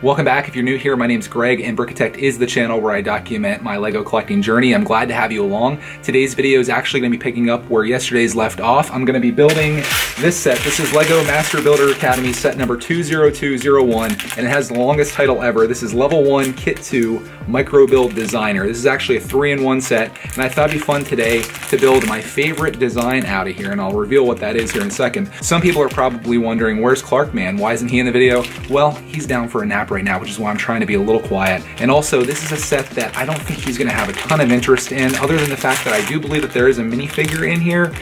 Welcome back. If you're new here, my name's Greg, and brickitect is the channel where I document my Lego collecting journey. I'm glad to have you along. Today's video is actually going to be picking up where yesterday's left off. I'm going to be building this set. This is Lego Master Builder Academy set number 20201, and it has the longest title ever. This is Level 1 Kit 2 Microbuild Designer. This is actually a 3-in-1 set, and I thought it'd be fun today to build my favorite design out of here, and I'll reveal what that is here in a second. Some people are probably wondering, where's Clark Man? Why isn't he in the video? Well, he's down for a nap right now, which is why I'm trying to be a little quiet. And also, this is a set that I don't think he's gonna have a ton of interest in, other than the fact that I do believe that there is a minifigure in here.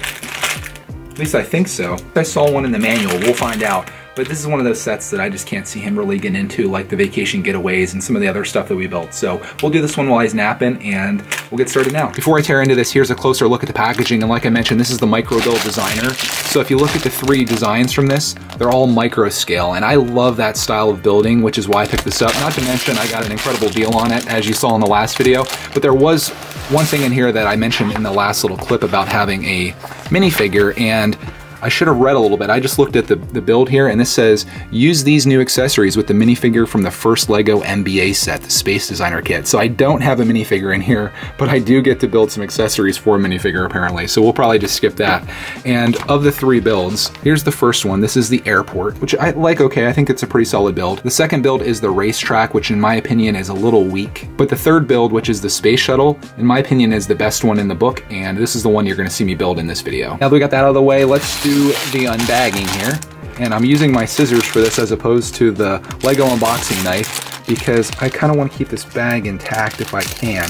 At least I think so. I saw one in the manual, we'll find out. But this is one of those sets that I just can't see him really getting into, like the vacation getaways and some of the other stuff that we built. So we'll do this one while he's napping, and we'll get started now. Before I tear into this, here's a closer look at the packaging. And like I mentioned, this is the Microbuild Designer. So if you look at the 3 designs from this, they're all micro scale. And I love that style of building, which is why I picked this up. Not to mention, I got an incredible deal on it, as you saw in the last video. But there was one thing in here that I mentioned in the last little clip about having a minifigure, and I should have read a little bit. I just looked at the build here, and this says, use these new accessories with the minifigure from the first Lego MBA set, the Space Designer Kit. So I don't have a minifigure in here, but I do get to build some accessories for a minifigure apparently. So we'll probably just skip that. And of the 3 builds, here's the first one. This is the airport, which I like. Okay, I think it's a pretty solid build. The second build is the racetrack, which in my opinion is a little weak. But the third build, which is the space shuttle, in my opinion is the best one in the book. And this is the one you're gonna see me build in this video. Now that we got that out of the way, let's do the unbagging here. And I'm using my scissors for this as opposed to the Lego unboxing knife, because I kind of want to keep this bag intact if I can.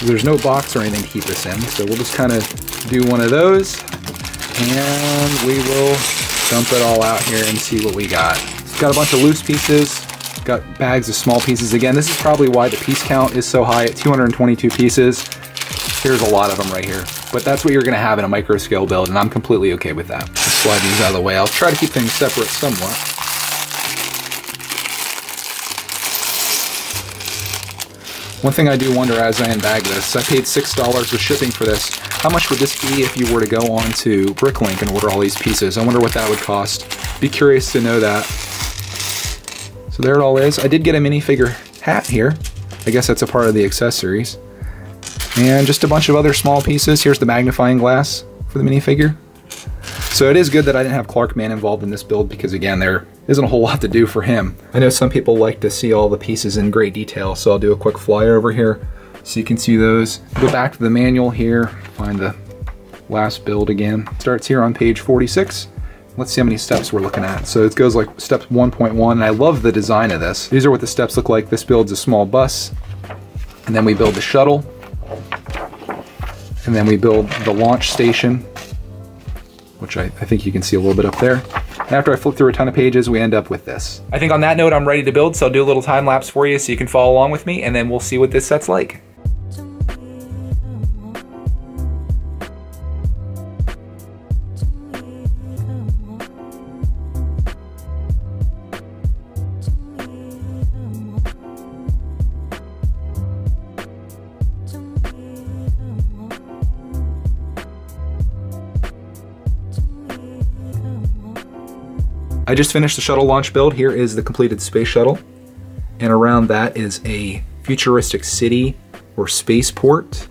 There's no box or anything to keep this in, so we'll just kind of do one of those, and we will dump it all out here and see what we got. It's got a bunch of loose pieces, got bags of small pieces. Again, this is probably why the piece count is so high at 222 pieces. Here's a lot of them right here. But that's what you're gonna have in a micro scale build, and I'm completely okay with that. Just slide these out of the way. I'll try to keep things separate somewhat. One thing I do wonder as I unbag this, I paid $6 with shipping for this. How much would this be if you were to go on to Bricklink and order all these pieces? I wonder what that would cost. Be curious to know that. So there it all is. I did get a minifigure hat here. I guess that's a part of the accessories. And just a bunch of other small pieces. Here's the magnifying glass for the minifigure. So it is good that I didn't have Clark Man involved in this build, because again, there isn't a whole lot to do for him. I know some people like to see all the pieces in great detail, so I'll do a quick flyover here so you can see those. Go back to the manual here, find the last build again. Starts here on page 46. Let's see how many steps we're looking at. So it goes like steps 1.1, and I love the design of this. These are what the steps look like. This builds a small bus, and then we build the shuttle. And then we build the launch station, which I think you can see a little bit up there. And after I flip through a ton of pages, we end up with this. I think on that note, I'm ready to build, so I'll do a little time lapse for you so you can follow along with me, and then we'll see what this set's like. I just finished the shuttle launch build. Here is the completed space shuttle. And around that is a futuristic city or spaceport.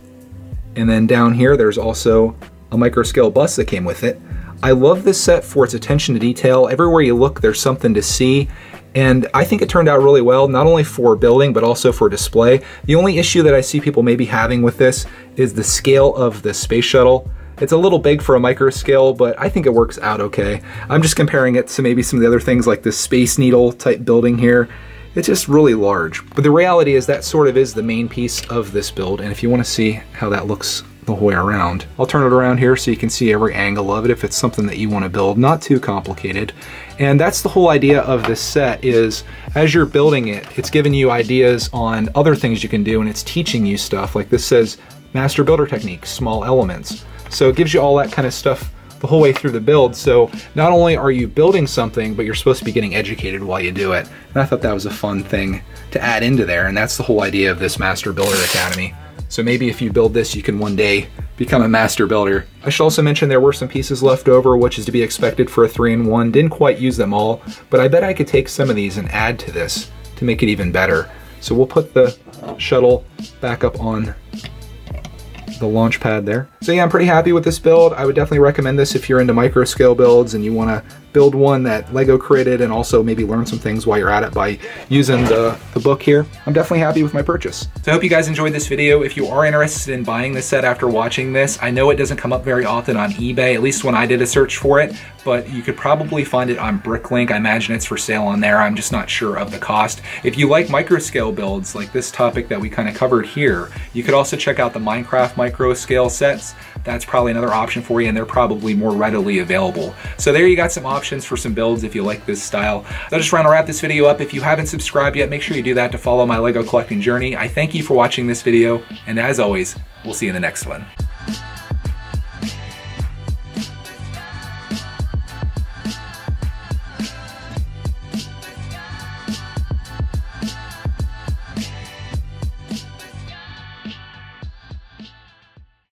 And then down here, there's also a micro scale bus that came with it. I love this set for its attention to detail. Everywhere you look, there's something to see. And I think it turned out really well, not only for building, but also for display. The only issue that I see people maybe having with this is the scale of the space shuttle. It's a little big for a micro scale, but I think it works out okay. I'm just comparing it to maybe some of the other things like this Space Needle type building here. It's just really large. But the reality is that sort of is the main piece of this build, and if you want to see how that looks the whole way around, I'll turn it around here so you can see every angle of it if it's something that you want to build. Not too complicated. And that's the whole idea of this set, is as you're building it, it's giving you ideas on other things you can do, and it's teaching you stuff. Like this says, Master Builder Technique, small elements. So it gives you all that kind of stuff the whole way through the build. So not only are you building something, but you're supposed to be getting educated while you do it. And I thought that was a fun thing to add into there. And that's the whole idea of this Master Builder Academy. So maybe if you build this, you can one day become a master builder. I should also mention there were some pieces left over, which is to be expected for a 3-in-1. Didn't quite use them all, but I bet I could take some of these and add to this to make it even better. So we'll put the shuttle back up on the launch pad there. So yeah, I'm pretty happy with this build. I would definitely recommend this if you're into micro scale builds and you want to build one that Lego created and also maybe learn some things while you're at it by using the book here. I'm definitely happy with my purchase. So I hope you guys enjoyed this video. If you are interested in buying this set after watching this, I know it doesn't come up very often on eBay, at least when I did a search for it, but you could probably find it on Bricklink. I imagine it's for sale on there. I'm just not sure of the cost. If you like micro scale builds like this topic that we kind of covered here, you could also check out the Minecraft micro scale sets. That's probably another option for you, and they're probably more readily available. So there you got some options for some builds if you like this style. So I just want to wrap this video up. If you haven't subscribed yet, make sure you do that to follow my Lego collecting journey. I thank you for watching this video, and as always, we'll see you in the next one.